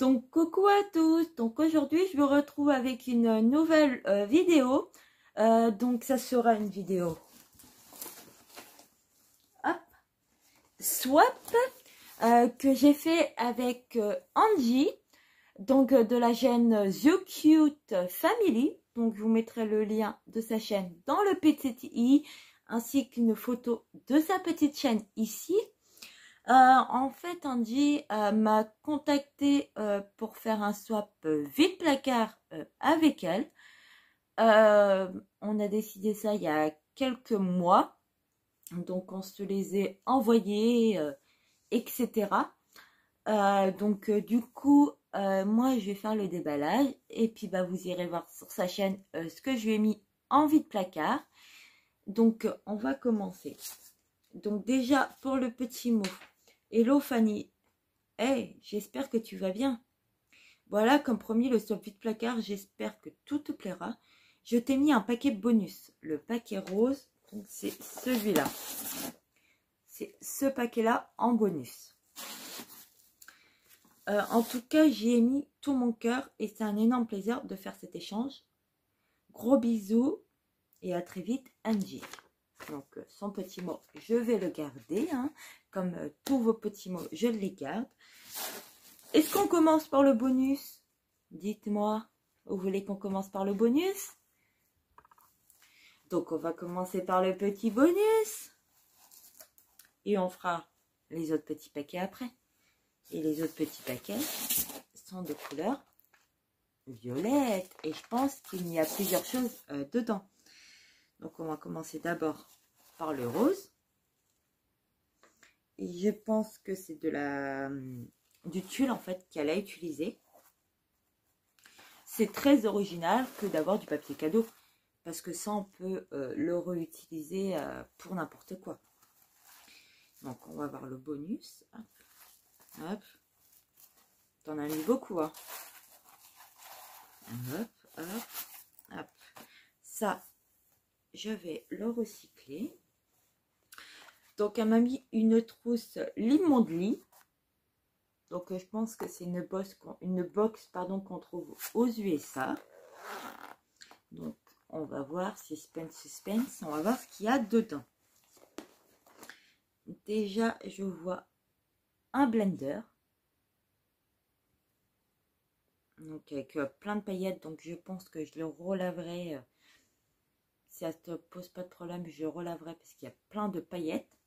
Donc coucou à tous, donc aujourd'hui je vous retrouve avec une nouvelle vidéo, donc ça sera une vidéo hop, swap que j'ai fait avec Angie, donc de la chaîne The Cute Family, donc je vous mettrai le lien de sa chaîne dans le petit i, ainsi qu'une photo de sa petite chaîne ici. En fait, Angie m'a contacté pour faire un swap vide-placard avec elle. On a décidé ça il y a quelques mois. Donc, on se les a envoyés, etc. Du coup, moi, je vais faire le déballage. Et puis, bah, vous irez voir sur sa chaîne ce que je lui ai mis en vide-placard. Donc, on va commencer. Donc, déjà, pour le petit mot. Hello Fanny, hey, j'espère que tu vas bien. Voilà, comme promis, le swap vide-placard, j'espère que tout te plaira. Je t'ai mis un paquet bonus, le paquet rose, donc c'est celui-là. C'est ce paquet-là en bonus. En tout cas, j'y ai mis tout mon cœur et c'est un énorme plaisir de faire cet échange. Gros bisous et à très vite, Angie. Donc, son petit mot, je vais le garder, hein. Comme tous vos petits mots, je les garde. Est-ce qu'on commence par le bonus? Dites-moi, vous voulez qu'on commence par le bonus? Donc, on va commencer par le petit bonus. Et on fera les autres petits paquets après. Et les autres petits paquets sont de couleur violette. Et je pense qu'il y a plusieurs choses dedans. Donc, on va commencer d'abord par le rose. Et je pense que c'est du tulle en fait qu'elle a utilisé. C'est très original que d'avoir du papier cadeau. Parce que ça, on peut le réutiliser pour n'importe quoi. Donc, on va voir le bonus. Hop. Hop. T'en as mis beaucoup, hein. Hop, hop, hop. Ça, je vais le recycler. Donc, elle m'a mis une trousse limon de lit. Donc, je pense que c'est une box qu'on trouve aux USA. Donc, on va voir, suspense, on va voir ce qu'il y a dedans. Déjà, je vois un blender. Donc, avec plein de paillettes. Donc, je pense que je le relaverai. Si ça ne te pose pas de problème, je le relaverai parce qu'il y a plein de paillettes.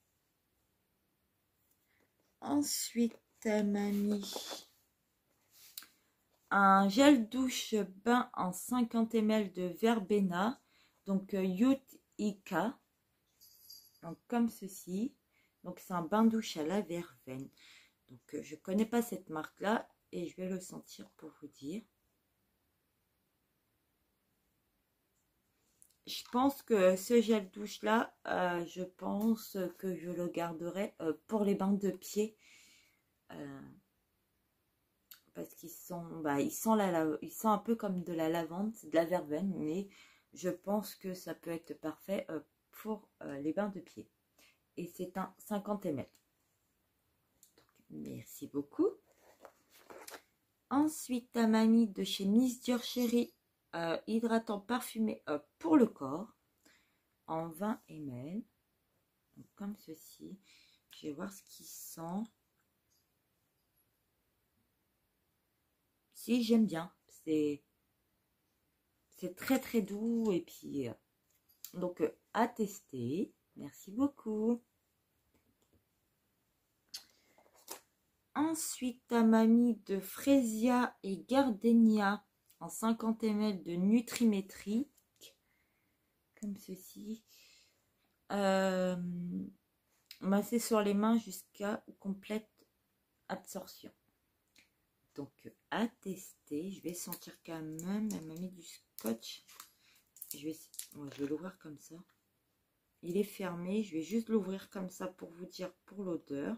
Ensuite, elle m'a mis un gel douche bain en 50 ml de verbena. Donc, Youth Ika. Donc, comme ceci. Donc, c'est un bain douche à la verveine. Donc, je ne connais pas cette marque-là. Et je vais le sentir pour vous dire. Je pense que ce gel douche là, je pense que je le garderai pour les bains de pied. Parce qu'ils sont, ils sont un peu comme de la lavande, c'est de la verveine. Mais je pense que ça peut être parfait pour les bains de pied. Et c'est un 50 ml. Donc, merci beaucoup. Ensuite, ta mamie de chez Miss Dior Chérie, hydratant parfumé pour le corps, en 20 ml. Donc, comme ceci. Je vais voir ce qui sent. Si, j'aime bien. C'est très très doux. Et puis, donc, à tester. Merci beaucoup. Ensuite, ta mamie de Fresia et Gardenia en 50 ml de Nutrimétrie. Comme ceci. Masser sur les mains jusqu'à complète absorption. Donc, à tester. Je vais sentir quand même. Elle m'a mis du scotch. Je vais l'ouvrir comme ça. Il est fermé. Je vais juste l'ouvrir comme ça pour vous dire pour l'odeur.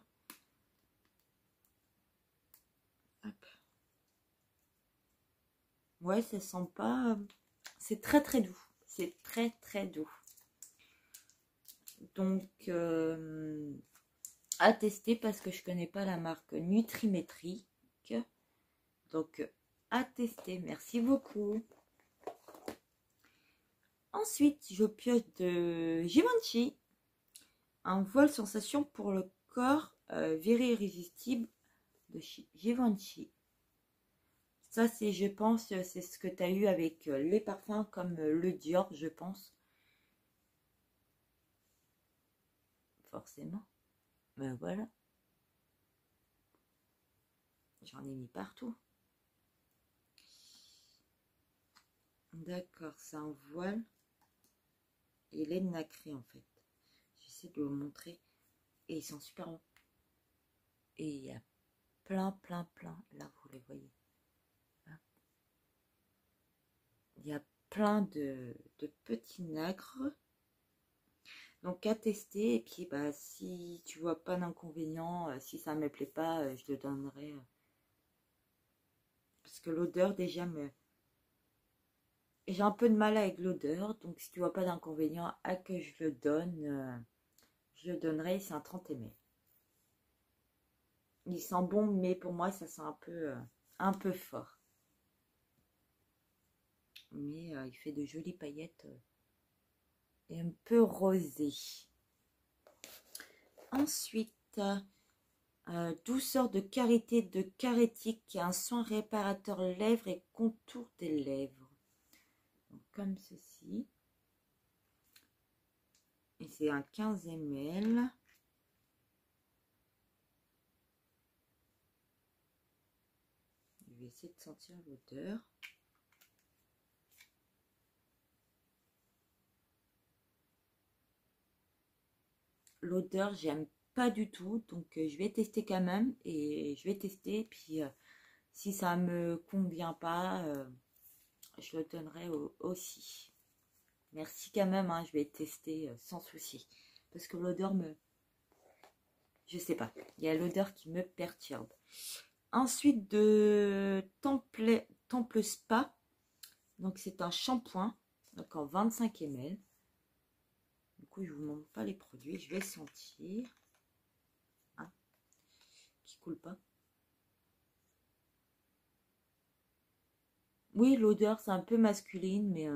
Ouais, ça sent pas... C'est très très doux. C'est très très doux. Donc, à tester parce que je connais pas la marque Nutrimétrique. Donc, à tester. Merci beaucoup. Ensuite, je pioche de Givenchy. Un voile sensation pour le corps viril irrésistible de Givenchy. Ça, c'est, je pense, c'est ce que tu as eu avec les parfums comme le Dior, je pense. Forcément. Ben voilà. J'en ai mis partout. D'accord, c'est un voile. Et laine nacrée en fait. J'essaie de vous montrer. Et ils sont super bons. Et il y a plein. Là, vous les voyez. Il y a plein de petits nacres. Donc à tester. Et puis bah, si tu vois pas d'inconvénient, si ça me plaît pas, je le donnerai. Parce que l'odeur déjà me... J'ai un peu de mal avec l'odeur. Donc si tu vois pas d'inconvénient à que je le donne, je le donnerai. C'est un 30 ml. Il sent bon, mais pour moi ça sent un peu fort. Mais il fait de jolies paillettes et un peu rosé. Ensuite, douceur de karité de Carétique, qui est un soin réparateur lèvres et contour des lèvres. Donc, comme ceci. Et c'est un 15 ml. Je vais essayer de sentir l'odeur. L'odeur, j'aime pas du tout, donc je vais tester quand même et je vais tester. Puis si ça me convient pas, je le donnerai aussi. Merci quand même, hein, je vais tester sans souci parce que l'odeur me, je sais pas, il y a l'odeur qui me perturbe. Ensuite de Temple Spa, donc c'est un shampoing, donc en 25 ml. Du coup, je vous montre pas les produits, je vais sentir. Hein, qui coule pas. Oui, l'odeur, c'est un peu masculine, mais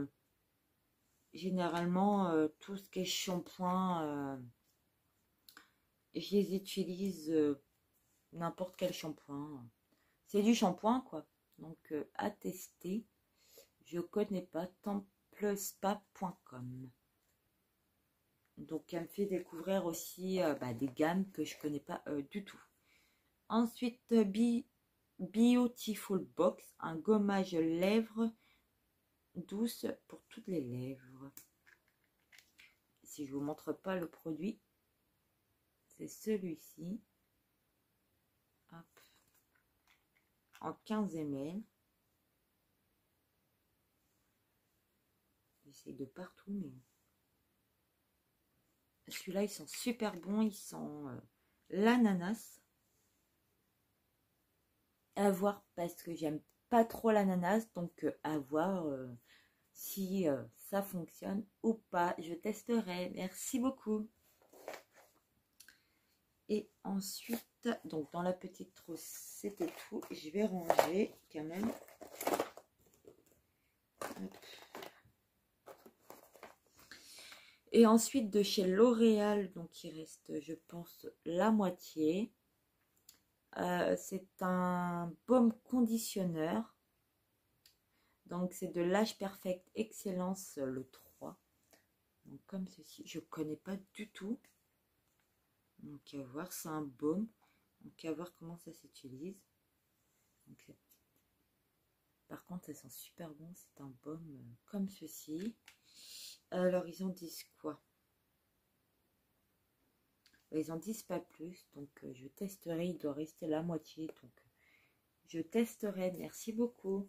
généralement, tout ce qui est shampoing, je les utilise n'importe quel shampoing. C'est du shampoing, quoi. Donc, à tester. Je connais pas, templespa.com. Donc, elle me fait découvrir aussi des gammes que je connais pas du tout. Ensuite, Beautiful Box, un gommage lèvres douce pour toutes les lèvres. Si je vous montre pas le produit, c'est celui-ci. Hop. En 15 ml. J'essaie de partout, mais celui-là, ils sont super bons. Ils sont l'ananas. À voir parce que j'aime pas trop l'ananas, donc à voir si ça fonctionne ou pas. Je testerai. Merci beaucoup. Et ensuite, donc dans la petite trousse, c'était tout. Je vais ranger quand même. Hop. Et ensuite de chez L'Oréal, donc il reste, je pense, la moitié. C'est un baume conditionneur. Donc c'est de l'Age Perfect Excellence le 3. Donc comme ceci, je connais pas du tout. Donc à voir, c'est un baume. Donc à voir comment ça s'utilise. Par contre, elles sont super bons. C'est un baume comme ceci. Alors ils en disent quoi? Ils en disent pas plus. Donc je testerai. Il doit rester la moitié. Donc je testerai. Merci beaucoup.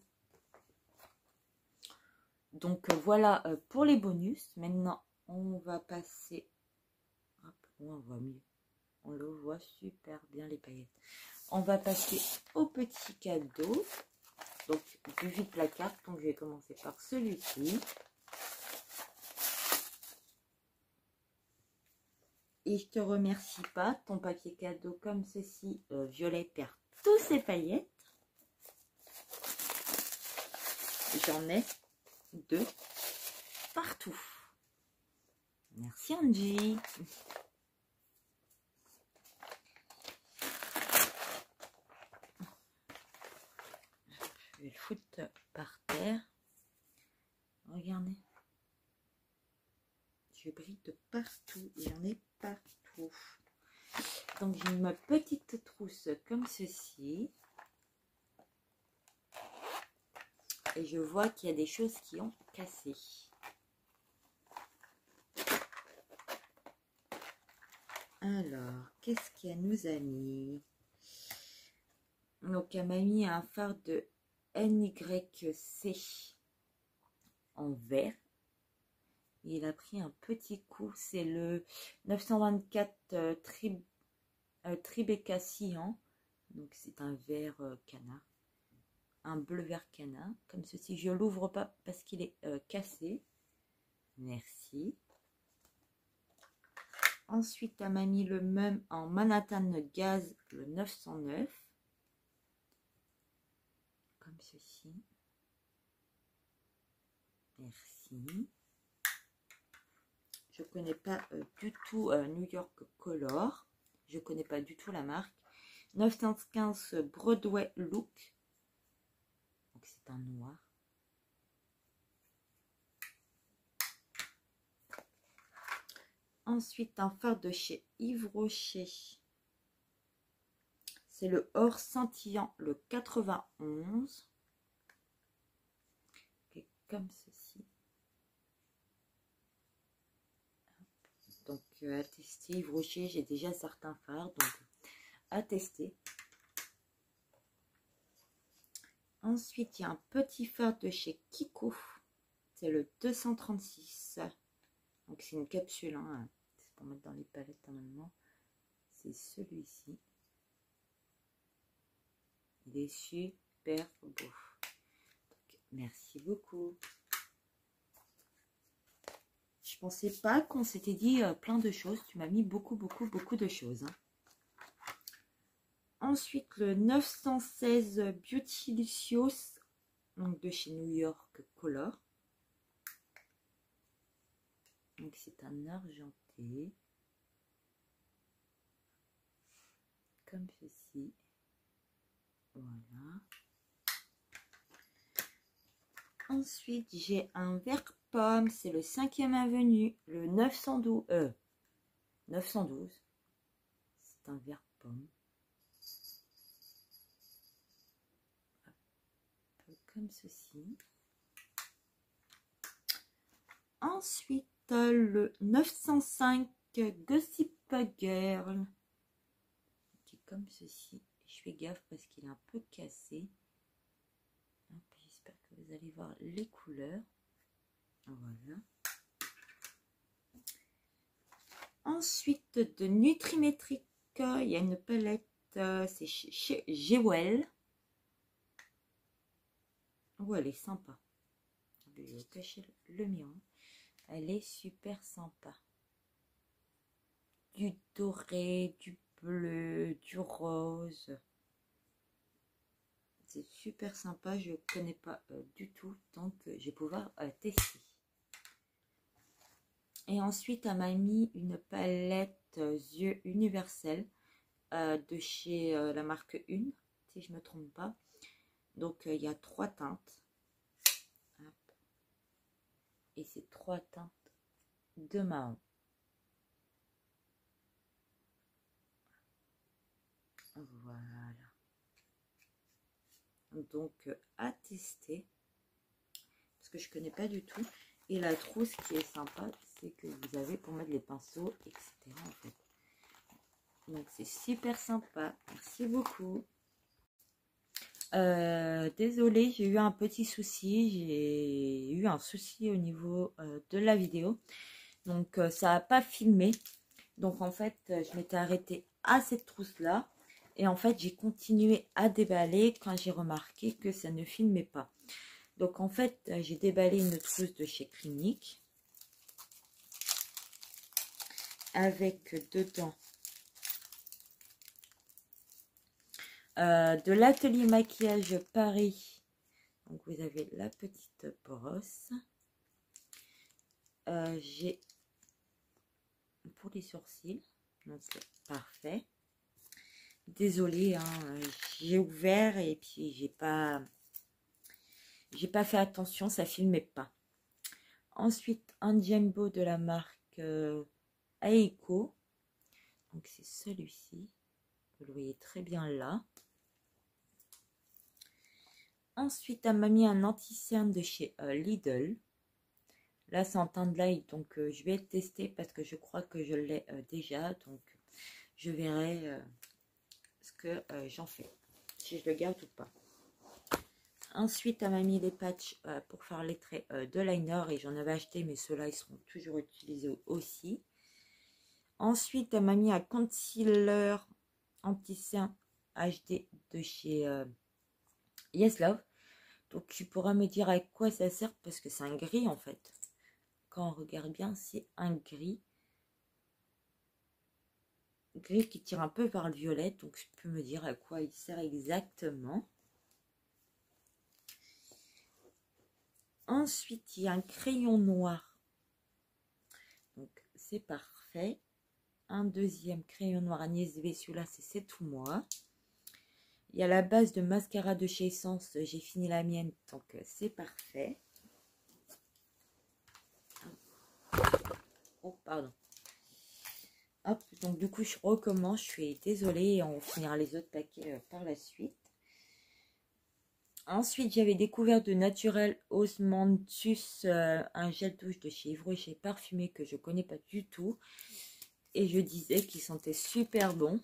Donc voilà pour les bonus. Maintenant, on va passer. Hop, on voit mieux. On le voit super bien les paillettes. On va passer au petit cadeau. Donc du vide placard. Donc je vais commencer par celui-ci. Et je te remercie pas. Ton papier cadeau comme ceci, violet, perd tous ses paillettes. j'en ai de partout. Merci Angie. Je vais le foutre par terre. Regardez. Je brille de partout. J'en ai partout. Donc j'ai ma petite trousse comme ceci. Et je vois qu'il y a des choses qui ont cassé. Alors, qu'est-ce qu'elle nous a mis? Donc elle m'a mis un phare de NYC en vert. Il a pris un petit coup. C'est le 924 Tribeca Cyan. Donc c'est un vert canard. Un bleu vert canard. Comme ceci. Je l'ouvre pas parce qu'il est cassé. Merci. Ensuite, elle m'a mis le même en Manhattan Gaz, le 909. Comme ceci. Merci. Je connais pas du tout New York Color. Je connais pas du tout la marque. 915 Broadway Look. Donc c'est un noir. Ensuite, un phare de chez Yves Rocher. C'est le or scintillant, le 91. Et comme ceci. Donc, à tester. Yves Rocher, j'ai déjà certains phares. Donc, à tester. Ensuite, il y a un petit phare de chez Kiko. C'est le 236. Donc, c'est une capsule. Hein. C'est pour mettre dans les palettes normalement. C'est celui-ci. Il est super beau. Donc, merci beaucoup. Je pensais pas qu'on s'était dit plein de choses. Tu m'as mis beaucoup de choses. Hein. Ensuite, le 916 Beautilicious, donc de chez New York Color. Donc c'est un argenté. Comme ceci. Voilà. Ensuite, j'ai un vert pomme. C'est le 5e avenue. Le 912. 912. C'est un vert pomme. Comme ceci. Ensuite, le 905 Gossip Girl. Qui est comme ceci. Je fais gaffe parce qu'il est un peu cassé. J'espère que vous allez voir les couleurs. Voilà. Ensuite, de Nutrimétrique, il y a une palette. C'est chez Jewel. Oh, elle est sympa. Je vais cacher le miroir. Elle est super sympa. Du doré, du bleu, du rose. C'est super sympa. Je ne connais pas du tout. Donc, je vais pouvoir tester. Et ensuite, elle m'a mis une palette yeux universels de chez la marque Une, si je ne me trompe pas. Donc, il y a 3 teintes. Hop. Et c'est 3 teintes de marron. Voilà. Donc, à tester. Parce que je ne connais pas du tout. Et la trousse qui est sympa, c'est que vous avez pour mettre les pinceaux, etc. En fait. Donc, c'est super sympa. Merci beaucoup. Désolée, j'ai eu un petit souci. J'ai eu un souci au niveau de la vidéo. Donc, ça n'a pas filmé. Donc, en fait, je m'étais arrêtée à cette trousse-là. Et en fait, j'ai continué à déballer quand j'ai remarqué que ça ne filmait pas. Donc, en fait, j'ai déballé une trousse de chez Clinique. Avec dedans de l'atelier maquillage Paris. Donc vous avez la petite brosse. J'ai pour les sourcils, donc parfait. Désolée, hein, j'ai ouvert et puis j'ai pas fait attention, ça filmait pas. Ensuite, un jumbo de la marque Aeco. Donc c'est celui-ci. Vous le voyez très bien là. Ensuite, elle m'a mis un anti-cerne de chez Lidl. Là, c'est en teint de l'ail, donc je vais le tester parce que je crois que je l'ai déjà. Donc, je verrai ce que j'en fais, si je le garde ou pas. Ensuite, elle m'a mis les patchs pour faire les traits de liner et j'en avais acheté, mais ceux-là, ils seront toujours utilisés aussi. Ensuite, elle m'a mis un concealer anti-cerne HD de chez Yes Love. Donc, tu pourras me dire à quoi ça sert parce que c'est un gris en fait. Quand on regarde bien, c'est un gris. Gris qui tire un peu vers le violet. Donc, tu peux me dire à quoi il sert exactement. Ensuite, il y a un crayon noir. Donc, c'est parfait. Un deuxième crayon noir Agnès V. Celui-là, c'est tout moi. Il y a la base de mascara de chez Essence. J'ai fini la mienne, donc c'est parfait. Oh, pardon. Hop, donc du coup, je recommence. Je suis désolée. On finira les autres paquets par la suite. Ensuite, j'avais découvert de Naturel Osmanthus, un gel douche de chez Yves Rocher parfumé que je connais pas du tout. Et je disais qu'il sentait super bon.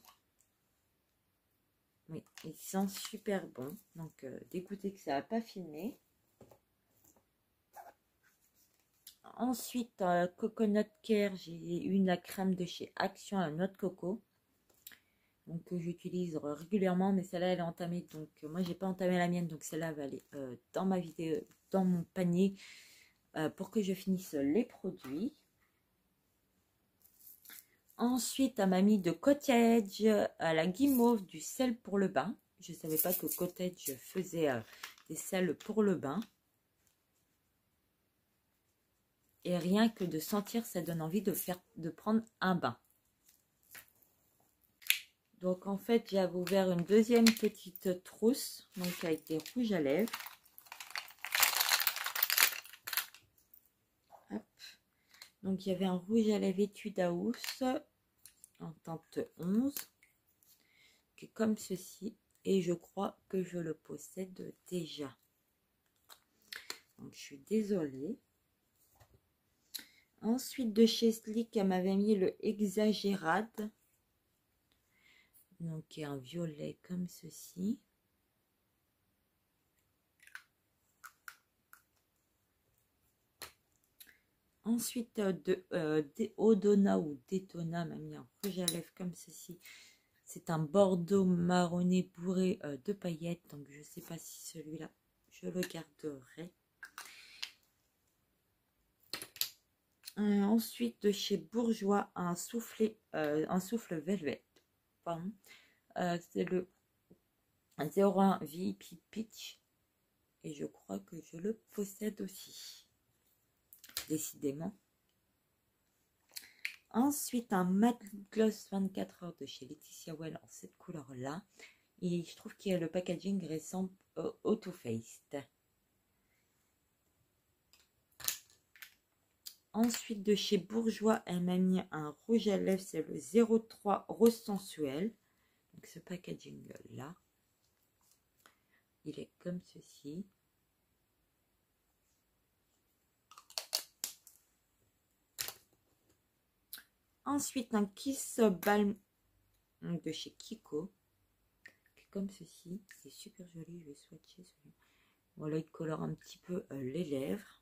Oui, il sent super bon. Donc, dégoûté que ça n'a pas filmé. Ensuite, Coconut Care, j'ai une la crème de chez Action à noix de coco. Donc, que j'utilise régulièrement, mais celle-là, elle est entamée. Donc, moi, j'ai pas entamé la mienne. Donc, celle-là va aller dans ma vidéo, dans mon panier pour que je finisse les produits. Ensuite, elle m'a mis de Cottage à la guimauve du sel pour le bain. Je ne savais pas que Cottage faisait des sels pour le bain. Et rien que de sentir, ça donne envie de prendre un bain. Donc en fait, j'avais ouvert une deuxième petite trousse, donc avec des rouges à lèvres. Hop. Donc il y avait un rouge à lèvres Etude House en teinte 11, qui est comme ceci. Et je crois que je le possède déjà. Donc je suis désolée. Ensuite, de chez Sleek, elle m'avait mis le Exagérade. Donc, il y a un violet comme ceci. Ensuite, de Odona ou Detona m'a mis un rouge à lèvres comme ceci. C'est un bordeaux marronné bourré de paillettes. Donc, je ne sais pas si celui-là, je le garderai. Ensuite, de chez Bourjois, un souffle velvet. Pardon. C'est le 01 VIP Peach. Et je crois que je le possède aussi. Décidément. Ensuite, un matte gloss 24 heures de chez Laetitia Well en cette couleur-là. Et je trouve que le packaging ressemble au Too Faced. Ensuite, de chez Bourjois, elle m'a mis un rouge à lèvres, c'est le 03 Rose Sensuel. Donc, ce packaging-là, il est comme ceci. Ensuite, un Kiss Balm de chez Kiko, qui est comme ceci. C'est super joli, je vais swatcher celui-là. Voilà, il colore un petit peu les lèvres.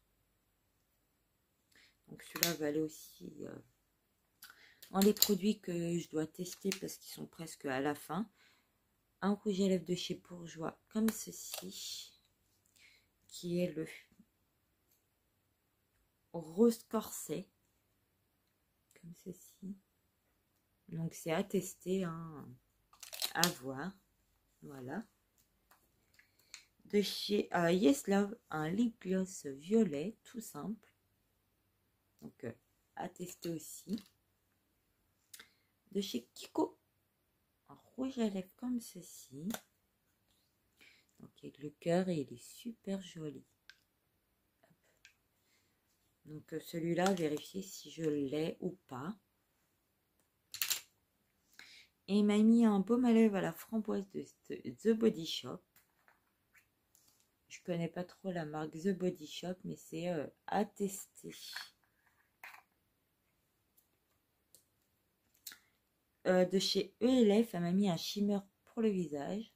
Donc, celui-là va aller aussi dans les produits que je dois tester parce qu'ils sont presque à la fin. Un rouge à lèvres de chez Bourjois, comme ceci, qui est le rose corset, comme ceci. Donc, c'est à tester, hein, à voir. Voilà. De chez Yes Love, un lip gloss violet, tout simple. Donc, à tester aussi. De chez Kiko, un rouge à lèvres comme ceci. Donc, avec le cœur et il est super joli. Donc, celui-là, vérifier si je l'ai ou pas. Et il m'a mis un baume à lèvres à la framboise de The Body Shop. Je connais pas trop la marque The Body Shop, mais c'est à tester. De chez ELF, elle m'a mis un shimmer pour le visage.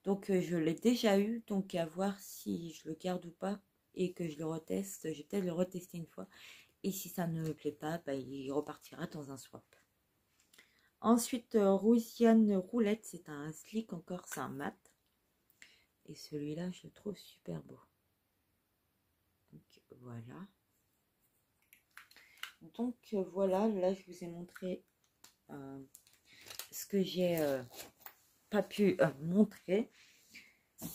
Donc je l'ai déjà eu, donc à voir si je le garde ou pas et que je le reteste. Je vais peut-être le retester une fois. Et si ça ne me plaît pas, bah, il repartira dans un swap. Ensuite, Rousiane Roulette, c'est un slick encore, c'est un mat. Et celui-là, je le trouve super beau. Donc voilà. Donc voilà, là je vous ai montré ce que j'ai pas pu montrer.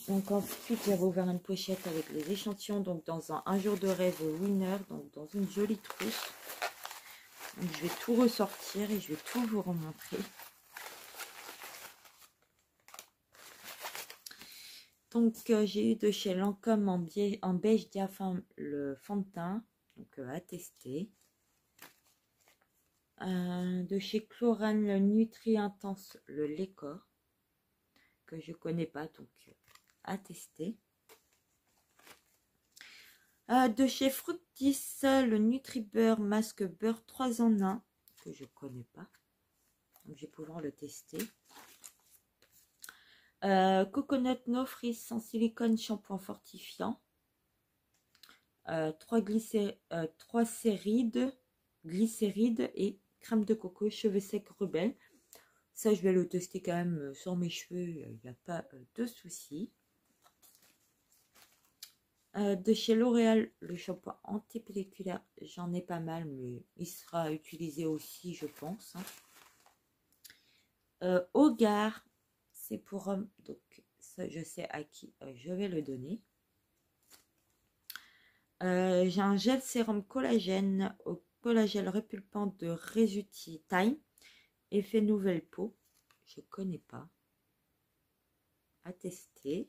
Donc ensuite j'ai rouvert une pochette avec les échantillons, donc dans un jour de rêve winner, donc dans une jolie trousse. Donc je vais tout ressortir et je vais tout vous remontrer. Donc j'ai eu de chez Lancôme en beige diaphane le fond de teint, donc à tester. De chez Chlorane le Nutri Intense le lait corps, que je connais pas, donc à tester. De chez Fructis le Nutribeurre masque beurre 3 en 1, que je connais pas, donc je vais pouvoir le tester. Coconut No Frizz sans silicone shampoing fortifiant, 3 cérides, glycérides et crème de coco cheveux secs rebelle. Ça je vais le tester quand même sur mes cheveux, il n'y a pas de souci. De chez L'Oréal le shampoing antipelliculaire, j'en ai pas mal mais il sera utilisé aussi je pense. Hogar, c'est pour hommes, donc ça je sais à qui je vais le donner. J'ai un gel sérum collagène au collagène repulpant de Resuti Time, effet nouvelle peau, je connais pas, à tester.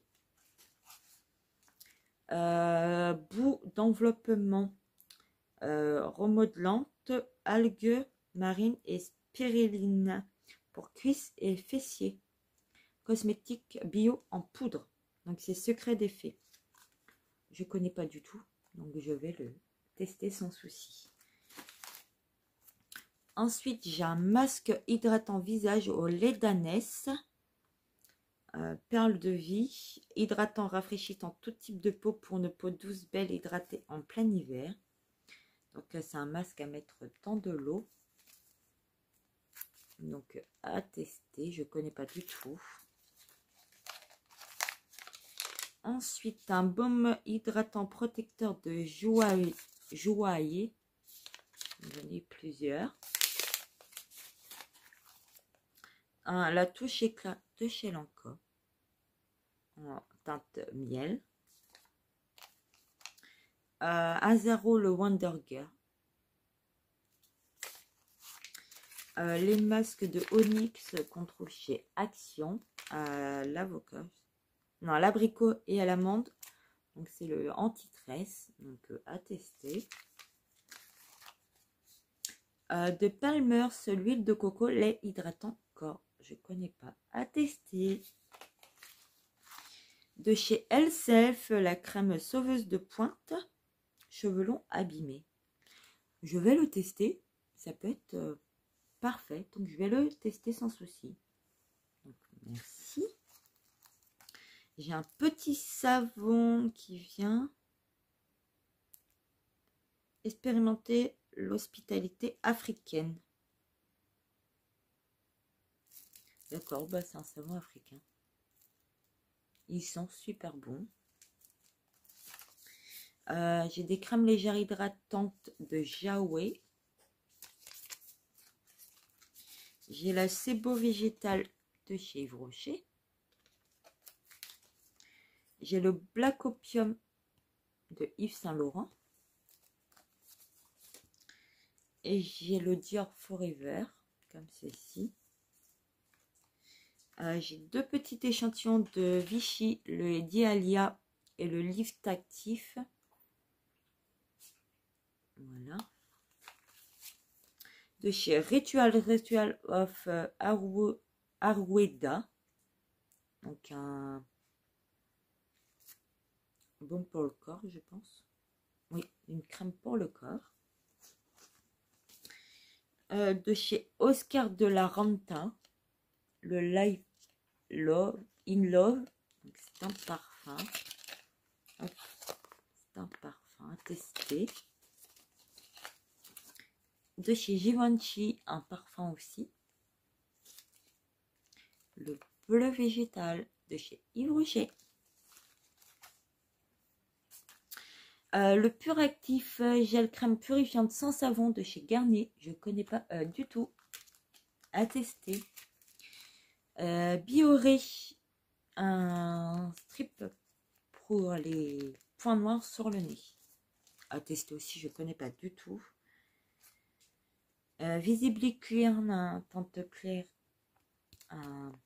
Boue d'enveloppement remodelante, algues marines et spiruline pour cuisses et fessiers, cosmétique bio en poudre, donc c'est secret d'effet, je connais pas du tout, donc je vais le tester sans souci. Ensuite j'ai un masque hydratant visage au lait d'ânesse, perle de vie, hydratant rafraîchissant tout type de peau pour une peau douce, belle, hydratée en plein hiver. Donc c'est un masque à mettre dans de l'eau. Donc à tester, je connais pas du tout. Ensuite un baume hydratant protecteur de Joaillier. J'en ai plusieurs. La touche éclat de chez Lancôme en teinte miel. Azaro le Wonder Girl. Les masques de Onyx qu'on trouve chez Action à l'avocat, non, à l'abricot et à l'amande, donc c'est le anti-tresse, donc à tester. De Palmer's l'huile de coco lait hydratant corps, je connais pas, à tester. De chez Elself la crème sauveuse de pointe cheveux longs abîmés, je vais le tester, ça peut être parfait, donc je vais le tester sans souci. Donc, merci. J'ai un petit savon qui vient expérimenter l'hospitalité africaine. D'accord, bah c'est un savon africain. Ils sont super bons. J'ai des crèmes légères hydratantes de Jaoué. J'ai la Sebo végétale de chez Yves Rocher. j'ai le Black Opium de Yves Saint Laurent. Et j'ai le Dior Forever, comme ceci. J'ai 2 petits échantillons de Vichy, le Dialia et le Lift Actif. Voilà. De chez Ritual of Arweda. Donc un bon pour le corps, je pense. Oui, une crème pour le corps. De chez Oscar de la Renta, le Live Love in Love. C'est un parfum. C'est un parfum à tester. De chez Givenchy, un parfum aussi. Le bleu végétal de chez Yves Rocher. Le pur actif gel crème purifiante sans savon de chez Garnier. Je ne connais pas du tout. À tester. Bioré, un strip pour les points noirs sur le nez. À tester aussi, je ne connais pas du tout. Visibly Clear, un teinte claire. Comment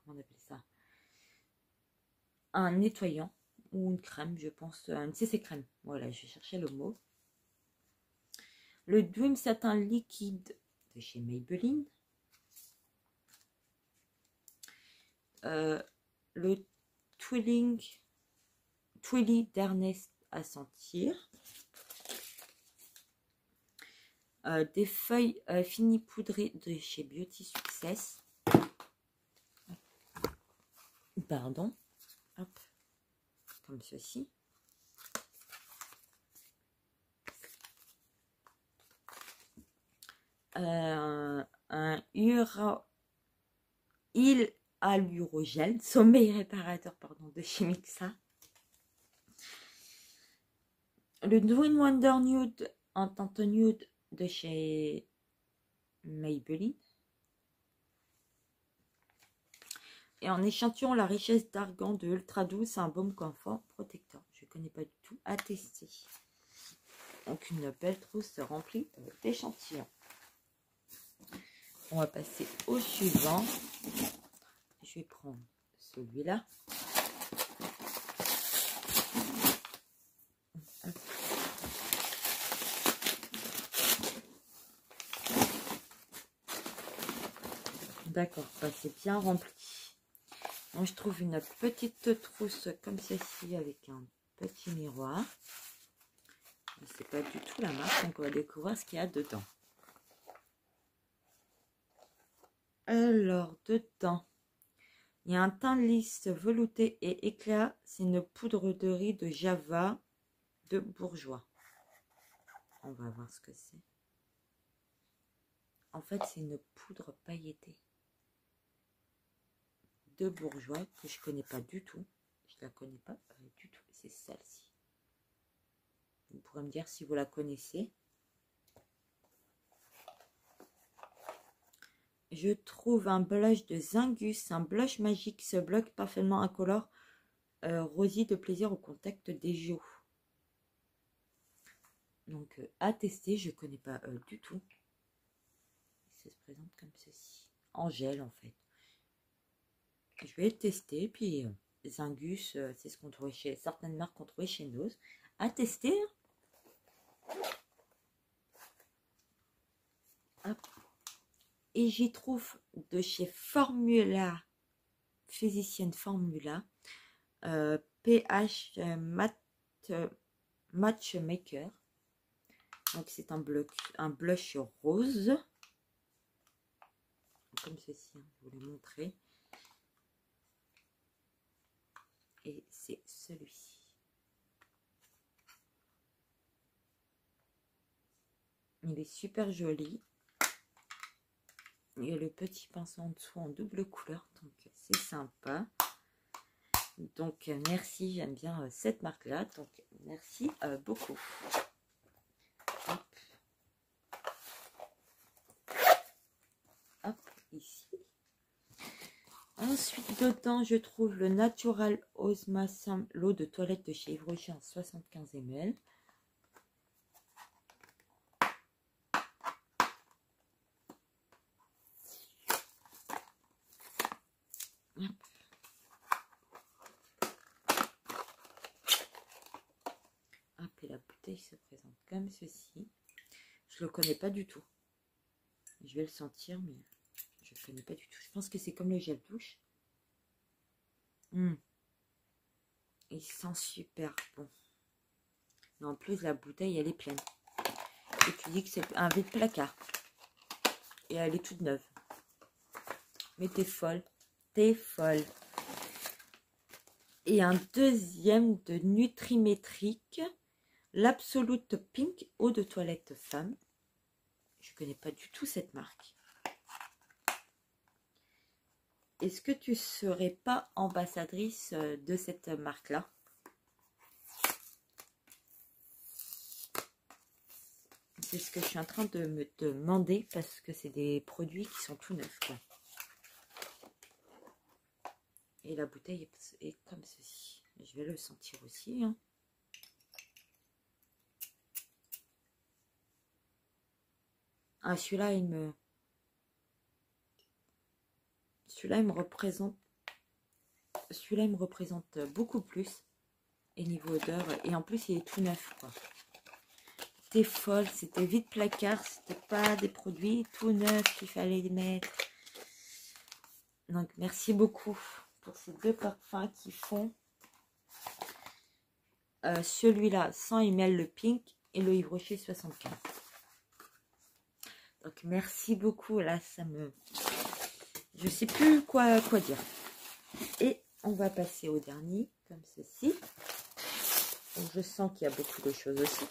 on appelle ça? Un nettoyant ou une crème, je pense. Une CC crème. Voilà, je cherchais le mot. Le Dream Satin liquide de chez Maybelline. Le Twilly d'Ernest à sentir. Des feuilles finies poudrées de chez Beauty Success. Pardon. Hop. Comme ceci. Un île à l'urogel, sommeil réparateur, pardon, de chez Mixa. Le Dream Wonder Nude en teinte nude de chez Maybelline. Et en échantillon, la richesse d'argan de Ultra Douce, un baume confort protecteur. Je ne connais pas du tout, à tester. Donc une belle trousse remplie d'échantillons. On va passer au suivant. Je vais prendre celui-là. D'accord, bah c'est bien rempli. Donc, je trouve une petite trousse comme ceci avec un petit miroir. Je ne sais pas du tout la marque, donc on va découvrir ce qu'il y a dedans. Alors, dedans, il y a un teint lisse velouté et éclat. C'est une poudre de riz de Java de Bourjois. On va voir ce que c'est. En fait, c'est une poudre pailletée de Bourjois que je connais pas du tout. Je la connais pas du tout. C'est celle-ci. Vous pourrez me dire si vous la connaissez. Je trouve un blush de Zingus, un blush magique, ce bloc parfaitement incolore, rosy de plaisir au contact des joues. Donc à tester, je connais pas du tout. Ça se présente comme ceci, en gel en fait. Je vais le tester, puis Zingus, c'est ce qu'on trouvait chez certaines marques qu'on trouvait chez Nose. À tester. Hop. Et j'y trouve de chez Formula, physicienne Formula, PH Matchmaker. Donc c'est un blush rose. Comme ceci, hein, je vous l'ai montré. Et c'est celui-ci. Il est super joli. Il y a le petit pinceau en dessous en double couleur, donc c'est sympa. Donc merci, j'aime bien cette marque là, donc merci beaucoup. Hop. Hop, ici. Ensuite, dedans, je trouve le Natural Osma Sam, l'eau de toilette de chez Yves Rocher en 75 ml. Hop, et la bouteille se présente comme ceci. Je le connais pas du tout. Je vais le sentir, mais je le connais pas du tout. Je pense que c'est comme le gel douche. Il sent super bon. Et en plus, la bouteille, elle est pleine. Et tu dis que c'est un vide placard. Et elle est toute neuve. Mais t'es folle. T'es folle. Et un deuxième de Nutrimétrique. L'Absolute Pink eau de toilette femme. Je connais pas du tout cette marque. Est-ce que tu serais pas ambassadrice de cette marque-là? C'est ce que je suis en train de me demander parce que c'est des produits qui sont tout neufs, quoi. Et la bouteille est comme ceci. Je vais le sentir aussi, hein. Ah, celui-là, il me représente. Celui-là, il me représente beaucoup plus. Et niveau odeur, et en plus, il est tout neuf, quoi. C'était folle, c'était vide placard, c'était pas des produits tout neufs qu'il fallait mettre. Donc, merci beaucoup pour ces deux parfums qui font celui-là 100 ml le pink et le Yves Rocher 75. Donc, merci beaucoup. Là, ça me... Je sais plus quoi dire. Et on va passer au dernier, comme ceci. Donc, je sens qu'il y a beaucoup de choses aussi.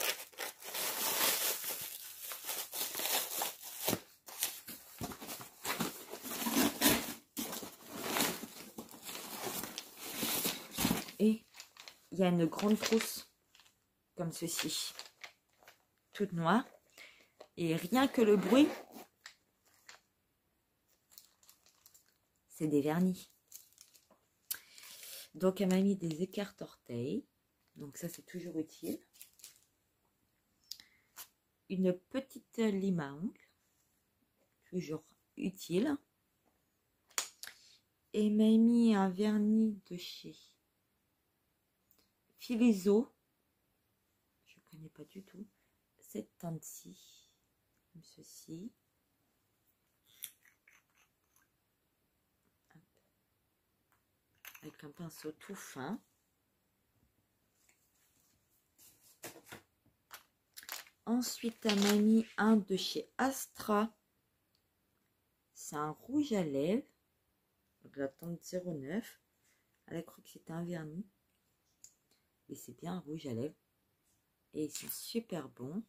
Et il y a une grande trousse, comme ceci, toute noire. Et rien que le bruit, c'est des vernis. Donc, elle m'a mis des écarts-orteils. Donc, ça, c'est toujours utile. Une petite lime à ongles. Toujours utile. Et elle m'a mis un vernis de chez Filizo. Je ne connais pas du tout. Cette teinte-ci. Comme ceci. Avec un pinceau tout fin. Ensuite, elle m'a mis un de chez Astra. C'est un rouge à lèvres. Donc la teinte 09. Elle a cru que c'était un vernis. Et c'est bien un rouge à lèvres. Et ils sont super bons.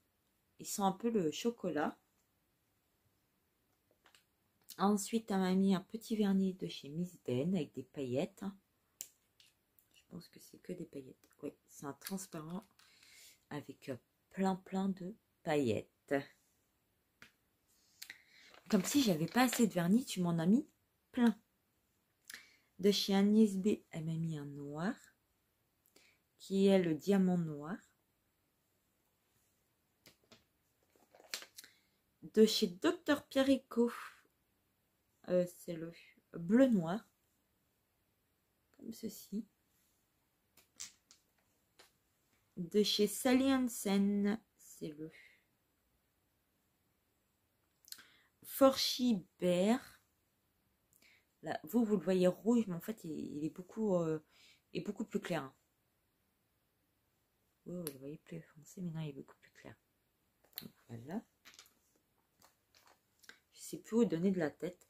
Ils sont un peu le chocolat. Ensuite, elle m'a mis un petit vernis de chez Miss Den avec des paillettes. Je pense que c'est que des paillettes. Oui, c'est un transparent avec plein de paillettes. Comme si j'avais pas assez de vernis, tu m'en as mis plein. De chez Agnès B, elle m'a mis un noir, qui est le diamant noir. De chez Dr Pierrico, c'est le bleu noir, comme ceci. De chez Sally Hansen, c'est le Forchy Bear. Là, vous le voyez rouge, mais en fait, il est beaucoup plus clair. Hein. Vous le voyez plus foncé, mais non, il est beaucoup plus clair. Donc, voilà. Je sais plus où donner de la tête.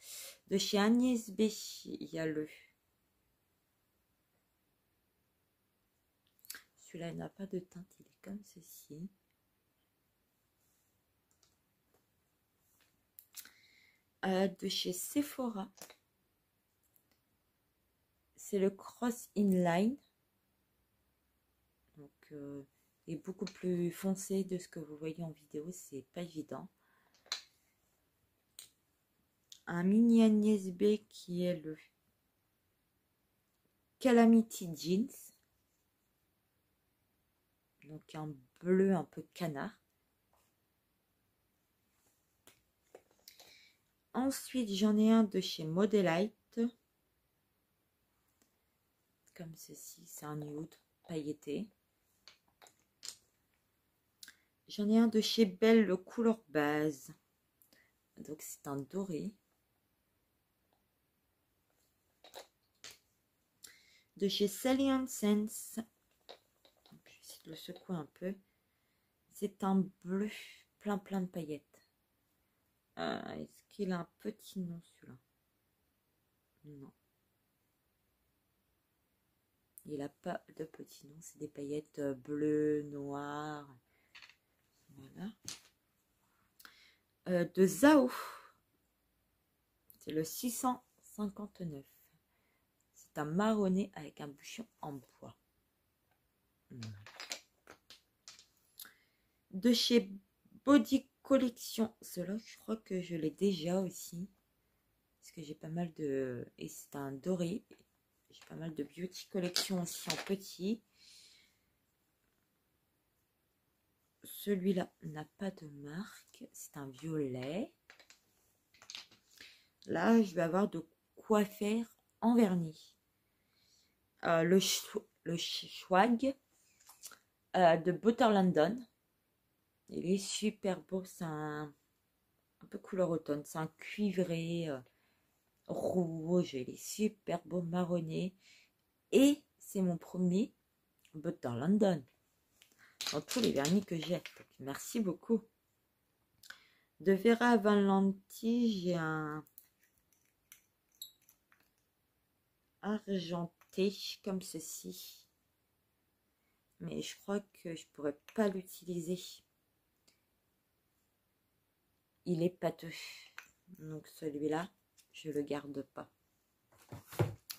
De chez Agnès B, il y a le... Celui-là, il n'a pas de teinte, il est comme ceci. De chez Sephora. C'est le Cross Inline. Donc, il est beaucoup plus foncé de ce que vous voyez en vidéo. C'est pas évident. Un mini Agnès B qui est le Calamity Jeans. Donc un bleu un peu canard. Ensuite, j'en ai un de chez Modelite. Comme ceci, c'est un nude pailleté. J'en ai un de chez Belle, le couleur base. Donc c'est un doré. De chez Sally Sense. Je vais essayer de le secouer un peu. C'est un bleu plein de paillettes. Est-ce qu'il a un petit nom celui-là? Non. Il n'a pas de petit nom. C'est des paillettes bleues, noires. Voilà. De Zao. C'est le 659. C'est un marronné avec un bouchon en bois. De chez Body Collection. Cela, je crois que je l'ai déjà aussi. Parce que j'ai pas mal de... Et c'est un doré. J'ai pas mal de Beauty Collection aussi en petit. Celui-là n'a pas de marque. C'est un violet. Là, je vais avoir de quoi faire en vernis. Le Swag de Butter London. Il est super beau. C'est un peu couleur automne. C'est un cuivré rouge. Il est super beau marronné. Et c'est mon premier Butter London. Dans tous les vernis que j'ai. Merci beaucoup. De Vera Valenti, j'ai un argenté comme ceci. Mais je crois que je pourrais pas l'utiliser. Il est pâteux. Donc celui-là, je le garde pas.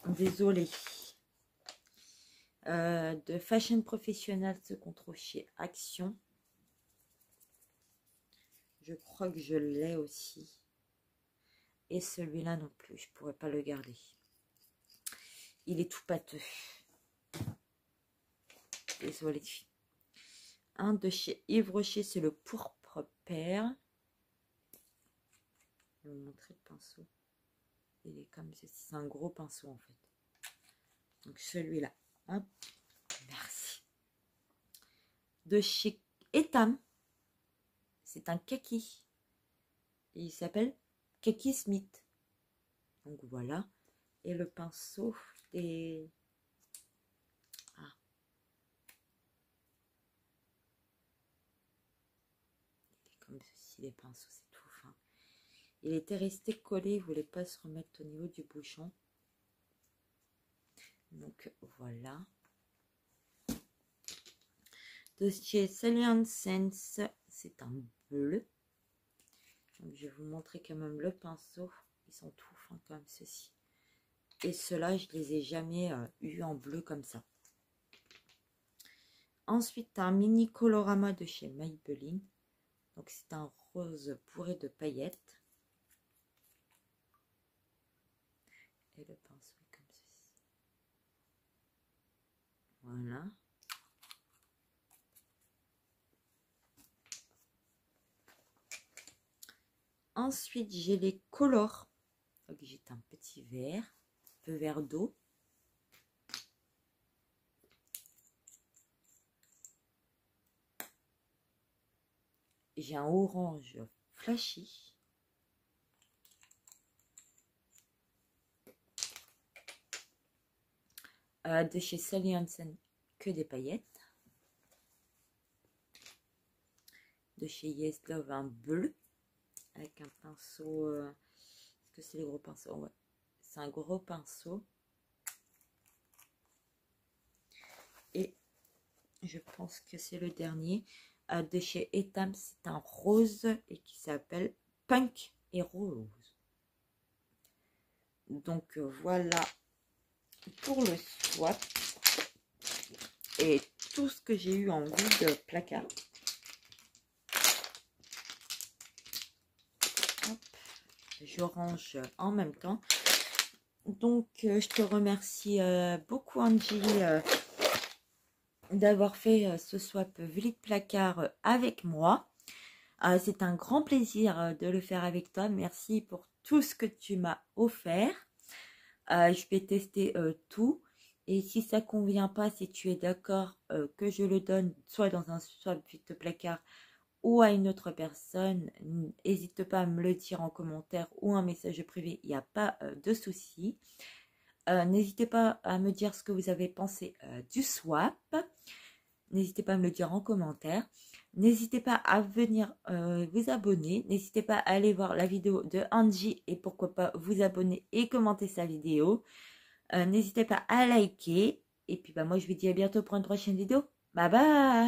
Désolée. De Fashion Professionnel, ce qu'on trouve chez Action. Je crois que je l'ai aussi. Et celui-là non plus, je pourrais pas le garder. Il est tout pâteux. Désolée. Un de chez Yves Rocher, c'est le pourpre père. Je vais vous montrer le pinceau. Il est comme ceci. C'est un gros pinceau en fait. Donc celui-là. Hop. Merci. De chez Etam. C'est un kaki. Et il s'appelle Kaki Smith. Donc voilà. Et le pinceau est... Ah. Il est comme ceci, les pinceaux, c'est tout fin. Il était resté collé, il ne voulait pas se remettre au niveau du bouchon. Donc voilà. De chez Sally Sense, c'est un bleu. Donc je vais vous montrer quand même le pinceau. Ils sont tout fins comme ceci. Et ceux-là, je les ai jamais eu en bleu comme ça. Ensuite, un mini colorama de chez Maybelline. Donc c'est un rose bourré de paillettes. Et le pinceau est comme ceci. Voilà. Ensuite, j'ai les colors. Donc j'ai un petit vert, un peu vert d'eau. J'ai un orange flashy. De chez Sally Hansen, que des paillettes. De chez Yes Love, un bleu. Avec un pinceau... Est-ce que c'est les gros pinceaux? Ouais. C'est un gros pinceau. Et je pense que c'est le dernier. De chez Etam, c'est un rose et qui s'appelle Punk et Rose. Donc voilà pour le swap. Et tout ce que j'ai eu en vide placard. Hop. Je range en même temps. Donc, je te remercie beaucoup, Angie, d'avoir fait ce swap vlog placard avec moi. C'est un grand plaisir de le faire avec toi. Merci pour tout ce que tu m'as offert. Je vais tester tout. Et si ça convient pas, si tu es d'accord que je le donne soit dans un swap vlog placard ou à une autre personne, n'hésite pas à me le dire en commentaire ou un message privé. Il n'y a pas de souci. N'hésitez pas à me dire ce que vous avez pensé du swap. N'hésitez pas à me le dire en commentaire. N'hésitez pas à venir vous abonner. N'hésitez pas à aller voir la vidéo de Angie et pourquoi pas vous abonner et commenter sa vidéo. N'hésitez pas à liker. Et puis bah, moi je vous dis à bientôt pour une prochaine vidéo. Bye bye!